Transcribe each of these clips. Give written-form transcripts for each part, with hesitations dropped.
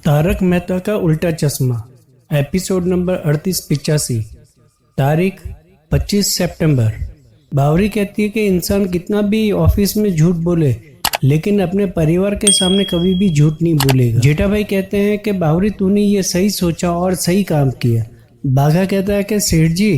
तारक मेहता का उल्टा चश्मा एपिसोड नंबर 3885। तारीख 25 सितंबर। बावरी कहती है कि इंसान कितना भी ऑफिस में झूठ बोले लेकिन अपने परिवार के सामने कभी भी झूठ नहीं बोलेगा। जेठा भाई कहते हैं कि बावरी तूने ये सही सोचा और सही काम किया। बाघा कहता है कि सेठ जी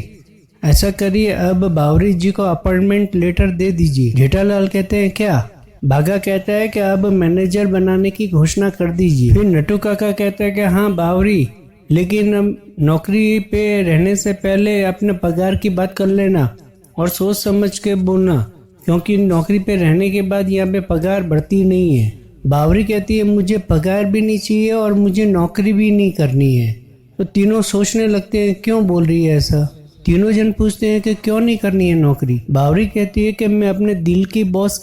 ऐसा करिए, अब बावरी जी को अपॉइंटमेंट लेटर दे दीजिए। जेठालाल कहते हैं क्या? बाघा कहता है कि अब मैनेजर बनाने की घोषणा कर दीजिए। फिर नट्टू काका कहता है कि हाँ बावरी, लेकिन नौकरी पे रहने से पहले अपने पगार की बात कर लेना और सोच समझ के बोलना, क्योंकि नौकरी पे रहने के बाद यहाँ पे पगार बढ़ती नहीं है। बावरी कहती है मुझे पगार भी नहीं चाहिए और मुझे नौकरी भी नहीं करनी है। तो तीनों सोचने लगते हैं क्यों बोल रही है ऐसा। तीनों जन पूछते हैं कि क्यों नहीं करनी है नौकरी। बावरी कहती है कि मैं अपने दिल की बॉस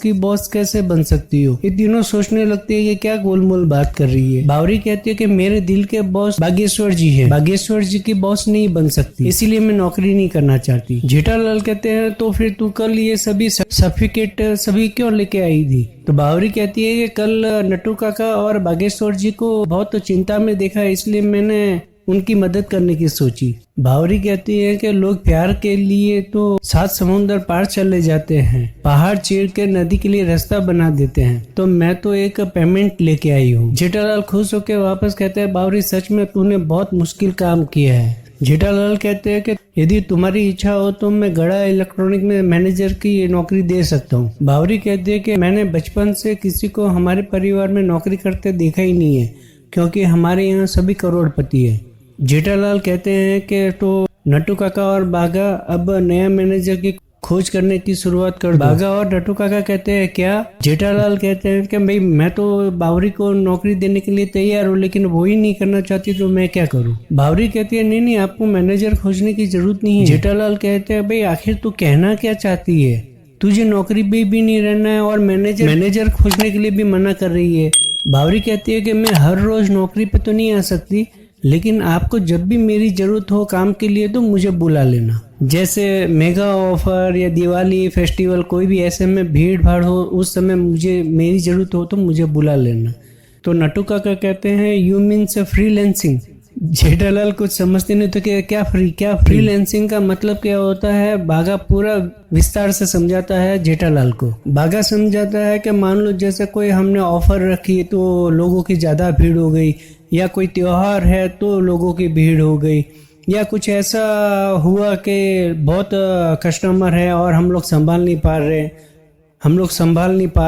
कैसे बन सकती हूँ। ये तीनों सोचने लगते हैं कि क्या गोलमोल बात कर रही है। बावरी कहती है कि मेरे दिल के बॉस बागेश्वर जी है, बागेश्वर जी की बॉस नहीं बन सकती, इसीलिए मैं नौकरी नहीं करना चाहती। जेठालाल कहते हैं तो फिर तू कल ये सभी सर्टिफिकेट सभी क्यों लेके आई थी। तो बावरी कहती है कि कल नट्टू काका और बागेश्वर जी को बहुत चिंता में देखा, इसलिए मैंने उनकी मदद करने की सोची। बावरी कहती है कि लोग प्यार के लिए तो 7 समुंदर पार चले जाते हैं, पहाड़ चीर के नदी के लिए रास्ता बना देते हैं, तो मैं तो एक पेमेंट लेके आई हूँ। जेठालाल खुश होकर वापस कहते हैं बावरी सच में तूने बहुत मुश्किल काम किया है। जेठालाल कहते हैं कि यदि तुम्हारी इच्छा हो तो मैं गड़ा इलेक्ट्रॉनिक में मैनेजर की नौकरी दे सकता हूँ। बावरी कहती है कि मैंने बचपन से किसी को हमारे परिवार में नौकरी करते देखा ही नहीं है, क्योंकि हमारे यहाँ सभी करोड़पति है। जेठालाल कहते हैं कि तो नट्टू काका और बाघा अब नया मैनेजर की खोज करने की शुरुआत कर दो। बाघा और नट्टू काका कहते हैं क्या? जेठालाल कहते हैं कि भाई मैं तो बावरी को नौकरी देने के लिए तैयार हूँ, लेकिन वो ही नहीं करना चाहती तो मैं क्या करूँ। बावरी कहती है नहीं आपको मैनेजर खोजने की जरूरत नहीं है। जेठालाल कहते हैं भाई आखिर तू कहना क्या चाहती है, तुझे नौकरी पे भी नहीं रहना है और मैनेजर खोजने के लिए भी मना कर रही है। बावरी कहती है कि मैं हर रोज नौकरी पे तो नहीं आ सकती, लेकिन आपको जब भी मेरी जरूरत हो काम के लिए तो मुझे बुला लेना। जैसे मेगा ऑफर या दिवाली फेस्टिवल कोई भी ऐसे में भीड़ भाड़ हो, उस समय मुझे मेरी जरूरत हो तो मुझे बुला लेना। तो नट्टू काका कहते हैं यू मीन्स फ्रीलांसिंग। जेठालाल कुछ समझते नहीं तो क्या फ्रीलांसिंग का मतलब क्या होता है। बाघा पूरा विस्तार से समझाता है जेठालाल को। बाघा समझाता है कि मान लो जैसे कोई हमने ऑफर रखी तो लोगों की ज्यादा भीड़ हो गई, या कोई त्योहार है तो लोगों की भीड़ हो गई, या कुछ ऐसा हुआ कि बहुत कस्टमर है और हम लोग संभाल नहीं पा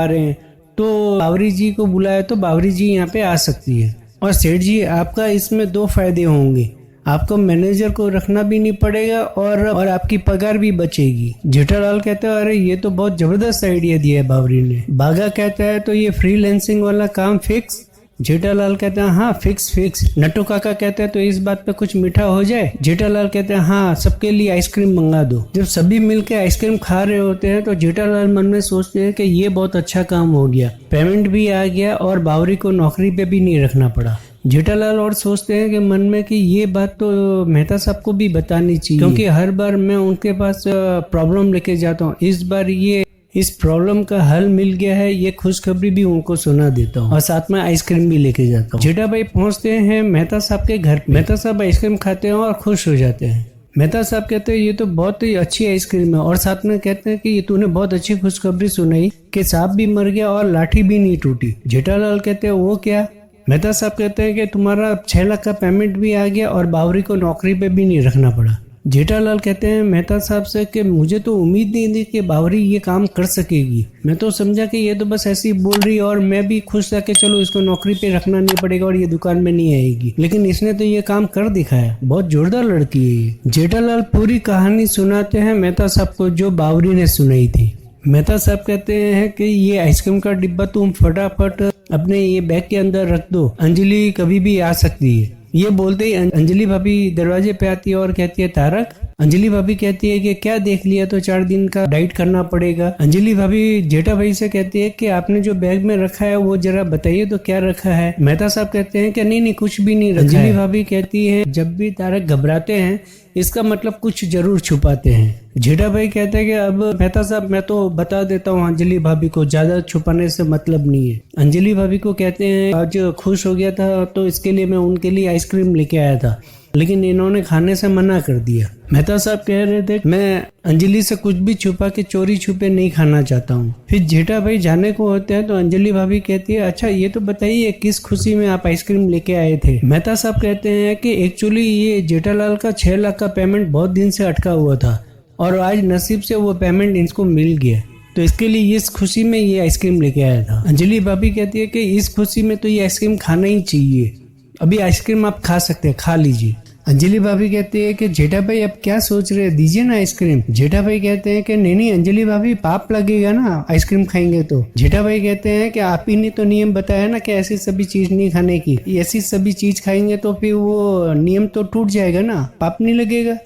रहे हैं, तो बावरी जी को बुलाया तो बावरी जी यहाँ पे आ सकती है। और सेठ जी आपका इसमें 2 फायदे होंगे, आपको मैनेजर को रखना भी नहीं पड़ेगा और आपकी पगार भी बचेगी। जेठालाल कहता है अरे ये तो बहुत जबरदस्त आइडिया दिया है बावरी ने। बाघा कहता है तो ये फ्रीलांसिंग वाला काम फिक्स। जेठालाल कहते हैं हाँ फिक्स। नट्टू काका कहते हैं तो इस बात पे कुछ मीठा हो जाए। जेठालाल कहते हैं हाँ सबके लिए आइसक्रीम मंगा दो। जब सभी मिलकर आइसक्रीम खा रहे होते हैं तो जेठालाल मन में सोचते हैं कि ये बहुत अच्छा काम हो गया, पेमेंट भी आ गया और बावरी को नौकरी पे भी नहीं रखना पड़ा। जेठालाल और सोचते हैं कि मन में कि ये बात तो मेहता साहब को भी बतानी चाहिए, क्योंकि हर बार मैं उनके पास प्रॉब्लम लेके जाता हूँ, इस बार ये इस प्रॉब्लम का हल मिल गया है, ये खुशखबरी भी उनको सुना देता हूँ और साथ में आइसक्रीम भी लेके जाता हूँ। जेठा भाई पहुँचते हैं मेहता साहब के घर। मेहता साहब आइसक्रीम खाते हैं और खुश हो जाते हैं। मेहता साहब कहते हैं ये तो बहुत ही अच्छी आइसक्रीम है, और साथ में कहते हैं कि ये तूने बहुत अच्छी खुशखबरी सुनाई कि सांप भी मर गया और लाठी भी नहीं टूटी। जेठालाल कहते हैं वो क्या? मेहता साहब कहते हैं कि तुम्हारा 6 लाख का पेमेंट भी आ गया और बावरी को नौकरी पे भी नहीं रखना पड़ा। जेठालाल कहते हैं मेहता साहब से कि मुझे तो उम्मीद नहीं थी कि बावरी ये काम कर सकेगी, मैं तो समझा कि ये तो बस ऐसे ही बोल रही है और मैं भी खुश था कि चलो इसको नौकरी पे रखना नहीं पड़ेगा और ये दुकान में नहीं आएगी, लेकिन इसने तो ये काम कर दिखाया, बहुत जोरदार लड़की है ये। जेठालाल पूरी कहानी सुनाते हैं मेहता साहब को जो बावरी ने सुनाई थी। मेहता साहब कहते हैं कि ये आइसक्रीम का डिब्बा तुम फटाफट अपने ये बैग के अंदर रख दो, अंजलि कभी भी आ सकती है। ये बोलते ही अंजलि भाभी दरवाजे पे आती है और कहती है तारक। अंजलि भाभी कहती है कि क्या देख लिया, तो 4 दिन का डाइट करना पड़ेगा। अंजलि भाभी जेठा भाई से कहती है कि आपने जो बैग में रखा है वो जरा बताइए तो क्या रखा है। मेहता साहब कहते हैं कि नहीं कुछ भी नहीं रखा है। अंजलि भाभी कहती है जब भी तारक घबराते हैं इसका मतलब कुछ जरूर छुपाते हैं। जेठा भाई कहते हैं कि अब मेहता साहब मैं तो बता देता हूँ अंजलि भाभी को, ज्यादा छुपाने से मतलब नहीं है। अंजलि भाभी को कहते हैं आज खुश हो गया था तो इसके लिए मैं उनके लिए आइसक्रीम लेके आया था, लेकिन इन्होंने खाने से मना कर दिया। मेहता साहब कह रहे थे मैं अंजलि से कुछ भी छुपा के चोरी छुपे नहीं खाना चाहता हूँ। फिर जेठा भाई जाने को होते हैं तो अंजलि भाभी कहती है अच्छा ये तो बताइए किस खुशी में आप आइसक्रीम लेके आए थे। मेहता साहब कहते हैं कि एक्चुअली ये जेठालाल का 6 लाख का पेमेंट बहुत दिन से अटका हुआ था और आज नसीब से वो पेमेंट इनको मिल गया, तो इसके लिए इस खुशी में ये आइसक्रीम लेके आया था। अंजलि भाभी कहती है कि इस खुशी में तो ये आइसक्रीम खाना ही चाहिए, अभी आइसक्रीम आप खा सकते हैं, खा लीजिए। अंजलि भाभी कहती है कि जेठा भाई अब क्या सोच रहे हैं, दीजिए ना आइसक्रीम। जेठा भाई कहते हैं कि नहीं अंजलि भाभी पाप लगेगा ना आइसक्रीम खाएंगे तो। जेठा भाई कहते हैं कि आप ही ने तो नियम बताया ना कि ऐसी सभी चीज नहीं खाने की, ऐसी सभी चीज खाएंगे तो फिर वो नियम तो टूट जाएगा ना, पाप नहीं लगेगा।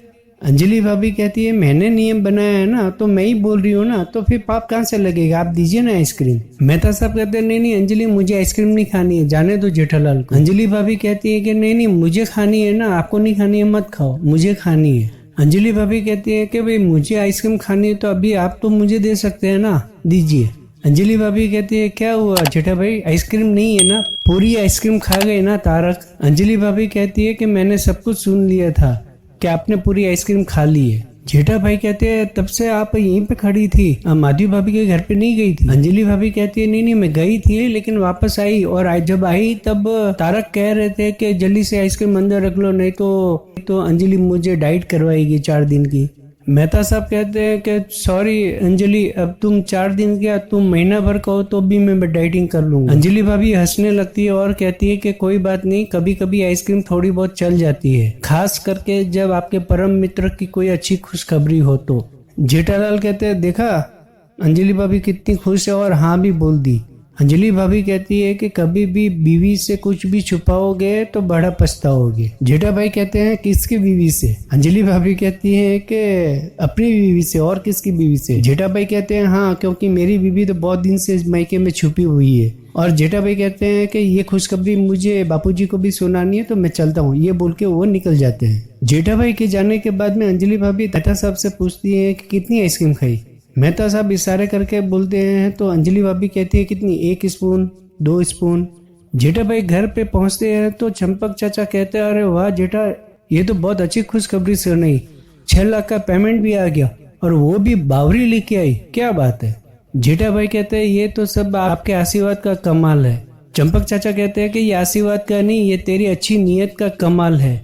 अंजलि भाभी कहती है मैंने नियम बनाया है ना, तो मैं ही बोल रही हूँ ना, तो फिर पाप कहाँ से लगेगा, आप दीजिए ना आइसक्रीम। मेहता साहब कहते हैं नहीं अंजलि मुझे आइसक्रीम नहीं खानी है, जाने दो जेठालाल को। अंजलि भाभी कहती है कि नहीं मुझे खानी है ना, आपको नहीं खानी है मत खाओ, मुझे खानी है। अंजलि भाभी कहती है कि भाई मुझे आइसक्रीम खानी है तो अभी आप तो मुझे दे सकते हैं ना, दीजिए। अंजलि भाभी कहती है क्या हुआ जेठा भाई, आइसक्रीम नहीं है ना, पूरी आइसक्रीम खा गए ना तारक। अंजलि भाभी कहती है कि मैंने सब कुछ सुन लिया था कि आपने पूरी आइसक्रीम खा ली है। जेठा भाई कहते हैं तब से आप यहीं पे खड़ी थी, माधवी भाभी के घर पे नहीं गई थी। अंजलि भाभी कहती है नहीं मैं गई थी लेकिन वापस आई, और जब आई तब तारक कह रहे थे कि जल्दी से आइसक्रीम अंदर रख लो नहीं तो अंजलि मुझे डाइट करवाएगी 4 दिन की। मेहता साहब कहते हैं कि सॉरी अंजलि, अब तुम 4 दिन क्या तुम महीना भर कहो तो भी मैं डाइटिंग कर लूंगा। अंजलि भाभी हंसने लगती है और कहती है कि कोई बात नहीं, कभी कभी आइसक्रीम थोड़ी बहुत चल जाती है, खास करके जब आपके परम मित्र की कोई अच्छी खुशखबरी हो तो। जेठालाल कहते हैं देखा अंजलि भाभी कितनी खुश है और हाँ भी बोल दी। अंजलि भाभी कहती है कि कभी भी बीवी से कुछ भी छुपाओगे तो बड़ा पछताओगे। जेठा भाई कहते हैं किसकी बीवी से। अंजलि भाभी कहती है कि अपनी बीवी से, और किसकी बीवी से। जेठा भाई कहते हैं हाँ क्योंकि मेरी बीवी तो बहुत दिन से मायके में छुपी हुई है। और जेठा भाई कहते हैं कि ये खुशखबरी मुझे बापूजी को भी सुनानी है तो मैं चलता हूँ, ये बोल के वो निकल जाते हैं। जेठा भाई के जाने के बाद में अंजलि भाभी मेहता साहब से पूछती है कि कितनी आइसक्रीम खाई। मेहता साहब इशारे करके बोलते हैं तो अंजलि भाभी कहती है कितनी, 1 स्पून 2 स्पून। जेठा भाई घर पे पहुंचते हैं तो चंपक चाचा कहते हैं अरे वाह जेठा ये तो बहुत अच्छी खुशखबरी सुनाई, 6 लाख का पेमेंट भी आ गया और वो भी बावरी लेके आई, क्या बात है। जेठा भाई कहते हैं ये तो सब आपके आशीर्वाद का कमाल है। चंपक चाचा कहते हैं कि ये आशीर्वाद का नहीं, ये तेरी अच्छी नीयत का कमाल है।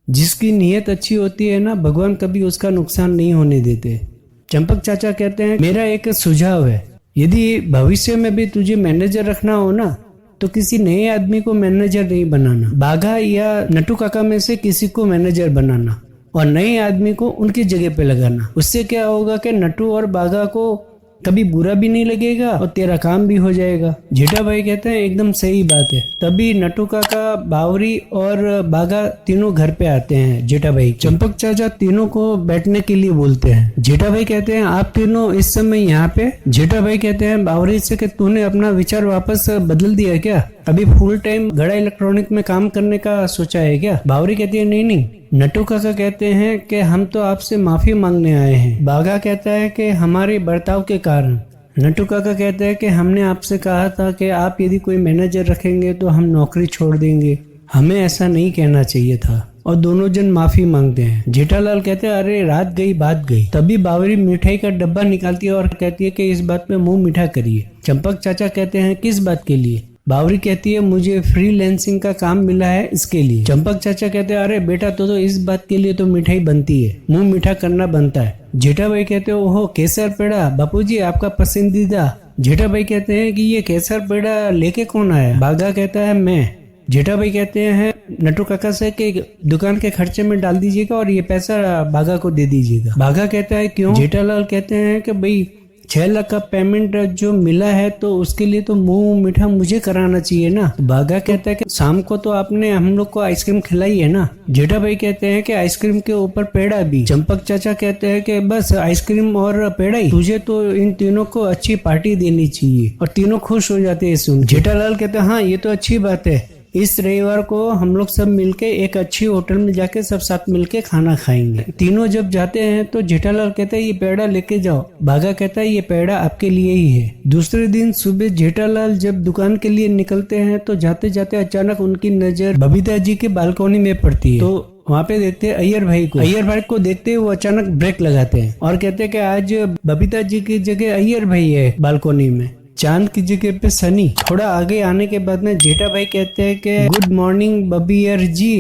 जिसकी नीयत अच्छी होती है ना भगवान कभी उसका नुकसान नहीं होने देते। चंपक चाचा कहते हैं मेरा एक सुझाव है, यदि भविष्य में भी तुझे मैनेजर रखना हो ना तो किसी नए आदमी को मैनेजर नहीं बनाना, बाघा या नटू काका में से किसी को मैनेजर बनाना और नए आदमी को उनकी जगह पे लगाना। उससे क्या होगा कि नटू और बाघा को कभी बुरा भी नहीं लगेगा और तेरा काम भी हो जाएगा। जेठा भाई कहते हैं एकदम सही बात है। तभी नटू काका, बावरी और बाघा तीनों घर पे आते हैं जेठा भाई। चंपक चाचा तीनों को बैठने के लिए बोलते हैं। जेठा भाई कहते हैं आप तीनों इस समय यहाँ पे। जेठा भाई कहते हैं बावरी से कि तूने अपना विचार वापस बदल दिया क्या, अभी फुल टाइम गड़ा इलेक्ट्रॉनिक में काम करने का सोचा है क्या। बावरी कहती है नहीं। नटू काका कहते हैं कि हम तो आपसे माफी मांगने आए हैं। बाघा कहता है कि हमारे बर्ताव के कारण। नटू काका कहते हैं कि हमने आपसे कहा था कि आप यदि कोई मैनेजर रखेंगे तो हम नौकरी छोड़ देंगे, हमें ऐसा नहीं कहना चाहिए था। और दोनों जन माफी मांगते हैं। जेठालाल कहते हैं अरे रात गई बात गई। तभी बावरी मिठाई का डब्बा निकालती है और कहती है कि इस बात पे मुंह मीठा करिए। चंपक चाचा कहते हैं किस बात के लिए। बावरी कहती है मुझे फ्रीलांसिंग का काम मिला है इसके लिए। चंपक चाचा कहते हैं अरे बेटा तो इस बात के लिए तो मिठाई बनती है, मुंह मीठा करना बनता है। जेठा भाई कहते हैं ओहो केसर पेड़ा बापूजी आपका पसंदीदा। जेठा भाई कहते हैं कि ये केसर पेड़ा लेके कौन आया। बाघा कहता है मैं। जेठा भाई कहते हैं नटू काका से कि दुकान के खर्चे में डाल दीजिएगा और ये पैसा बाघा को दे दीजिएगा। बाघा कहता है क्यों। जेठालाल कहते हैं कि भाई 6 लाख का पेमेंट जो मिला है तो उसके लिए तो मुंह मीठा मुझे कराना चाहिए ना। बाघा कहता है कि शाम को तो आपने हम लोग को आइसक्रीम खिलाई है ना। जेठा भाई कहते हैं कि आइसक्रीम के ऊपर पेड़ा भी। चंपक चाचा कहते हैं कि बस आइसक्रीम और पेड़ा ही, तुझे तो इन तीनों को अच्छी पार्टी देनी चाहिए। और तीनों खुश हो जाते हैं सुन। जेठालाल कहते हैं हाँ ये तो अच्छी बात है, इस रविवार को हम लोग सब मिलके एक अच्छी होटल में जाके सब साथ मिलके खाना खाएंगे। तीनों जब जाते हैं तो जेठालाल कहता है ये पेड़ा लेके जाओ। भागा कहता है ये पेड़ा आपके लिए ही है। दूसरे दिन सुबह जेठालाल जब दुकान के लिए निकलते हैं तो जाते जाते अचानक उनकी नजर बबीता जी के बालकनी में पड़ती है। तो वहाँ पे देखते हैं अय्यर भाई को। अय्यर भाई को देखते वो अचानक ब्रेक लगाते हैं और कहते हैं कि आज बबीता जी की जगह अय्यर भाई है बालकनी में, चांद की जगह पे सनी। थोड़ा आगे आने के बाद में जेठा भाई कहते हैं कि गुड मॉर्निंग बबीयर जी।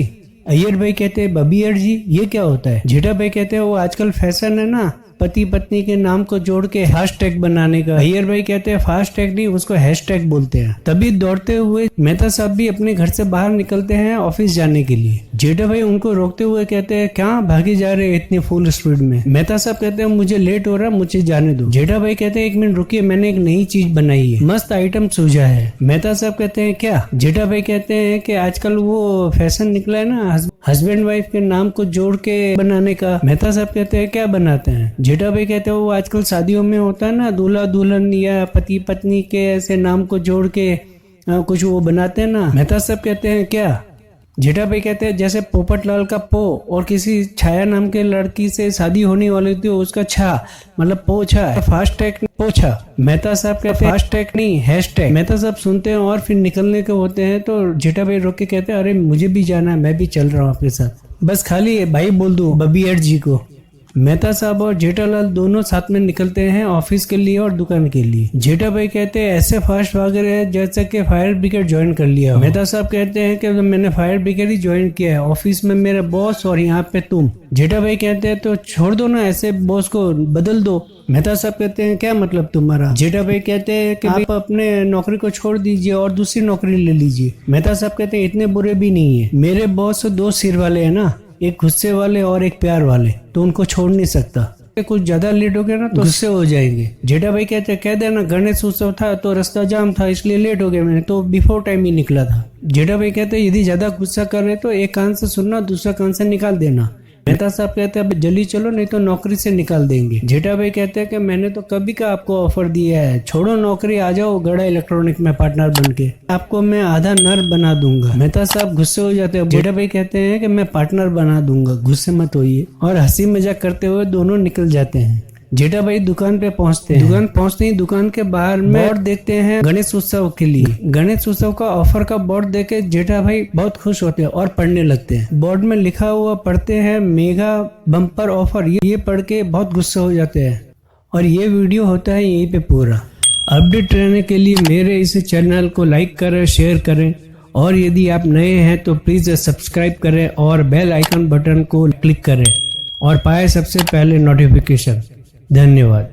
अय्यर भाई कहते हैं बबीयर जी ये क्या होता है? जेठा भाई कहते हैं वो आजकल फैशन है ना पति पत्नी के नाम को जोड़ के हैशटैग बनाने का। अय्यर भाई कहते हैं फास्टैग नहीं उसको हैशटैग बोलते हैं। तभी दौड़ते हुए मेहता साहब भी अपने घर से बाहर निकलते हैं ऑफिस जाने के लिए। जेठा भाई उनको रोकते हुए कहते हैं क्या भागे जा रहे हैं इतनी फुल स्पीड में? मेहता साहब कहते हैं मुझे लेट हो रहा मुझे जाने दो। जेठा भाई कहते हैं एक मिनट रुकिए मैंने एक नई चीज बनाई है, मस्त आइटम सूझा है। मेहता साहब कहते हैं क्या? जेठा भाई कहते हैं कि आजकल वो फैशन निकला है ना हस्बैंड वाइफ के नाम को जोड़ के बनाने का। मेहता साहब कहते हैं क्या बनाते हैं? जेठा भाई कहते हैं वो आजकल शादियों में होता है ना दूल्हा दुल्हन या पति पत्नी के ऐसे नाम को जोड़ के कुछ वो बनाते हैं ना। मेहता साहब कहते हैं क्या? जेठा भाई कहते हैं जैसे पोपटलाल का पो और किसी छाया नाम के लड़की से शादी होने वाली थी उसका छा मतलब पोछा फास्टैग पोछा। मेहता साहब कहते हैं फास्टैग नहीं हैशटैग। मेहता साहब सुनते हैं और फिर निकलने के होते हैं तो जेठा भाई रोक के कहते हैं अरे मुझे भी जाना है मैं भी चल रहा हूँ आपके साथ, बस खाली भाई बोल दो बबीयर जी को। मेहता साहब और जेठालाल दोनों साथ में निकलते हैं ऑफिस के लिए और दुकान के लिए। जेठा भाई कहते हैं ऐसे फास्ट भाग रहे हैं जैसे कि फायर ब्रिगेड ज्वाइन कर लिया। मेहता साहब कहते हैं कि मैंने फायर ब्रिगेड ही ज्वाइन किया है, ऑफिस में मेरा बॉस और यहाँ पे तुम। जेठा भाई कहते हैं तो छोड़ दो ना ऐसे बॉस को बदल दो। मेहता साहब कहते हैं क्या मतलब तुम्हारा? जेठा भाई कहते हैं कि आप अपने नौकरी को छोड़ दीजिए और दूसरी नौकरी ले लीजिए। मेहता साहब कहते हैं इतने बुरे भी नहीं है, मेरे बॉस दो सिर वाले है ना, एक गुस्से वाले और एक प्यार वाले, तो उनको छोड़ नहीं सकता। कुछ ज्यादा लेट हो गया ना तो गुस्से हो जाएंगे। जेठा भाई कहते हैं कह देना गणेश उत्सव था तो रास्ता जाम था इसलिए लेट हो गया, मैंने तो बिफोर टाइम ही निकला था। जेठा भाई कहते हैं यदि ज्यादा गुस्सा कर रहे तो एक कान से सुनना दूसरा कान से निकाल देना। मेहता साहब कहते हैं अब जल्दी चलो नहीं तो नौकरी से निकाल देंगे। जेठा भाई कहते हैं कि मैंने तो कभी का आपको ऑफर दिया है, छोड़ो नौकरी आ जाओ गड़ा इलेक्ट्रॉनिक में पार्टनर बन के, आपको मैं आधा नर बना दूंगा। मेहता साहब गुस्से हो जाते हैं। जेठा भाई कहते हैं कि मैं पार्टनर बना दूंगा गुस्से मत होइए, और हंसी मजाक करते हुए दोनों निकल जाते हैं। जेठा भाई दुकान पे पहुंचते हैं। दुकान पहुंचते ही दुकान के बाहर में बोर्ड देखते हैं गणेश उत्सव के लिए। गणेश उत्सव का ऑफर का बोर्ड देख के जेठा भाई बहुत खुश होते हैं और पढ़ने लगते हैं। बोर्ड में लिखा हुआ पढ़ते हैं मेगा बम्पर ऑफर, ये पढ़ के बहुत गुस्सा हो जाते हैं। और ये वीडियो होता है यहीं पे पूरा। अपडेट रहने के लिए मेरे इस चैनल को लाइक करें शेयर करें, और यदि आप नए हैं तो प्लीज सब्सक्राइब करें और बेल आइकन बटन को क्लिक करें और पाए सबसे पहले नोटिफिकेशन। धन्यवाद।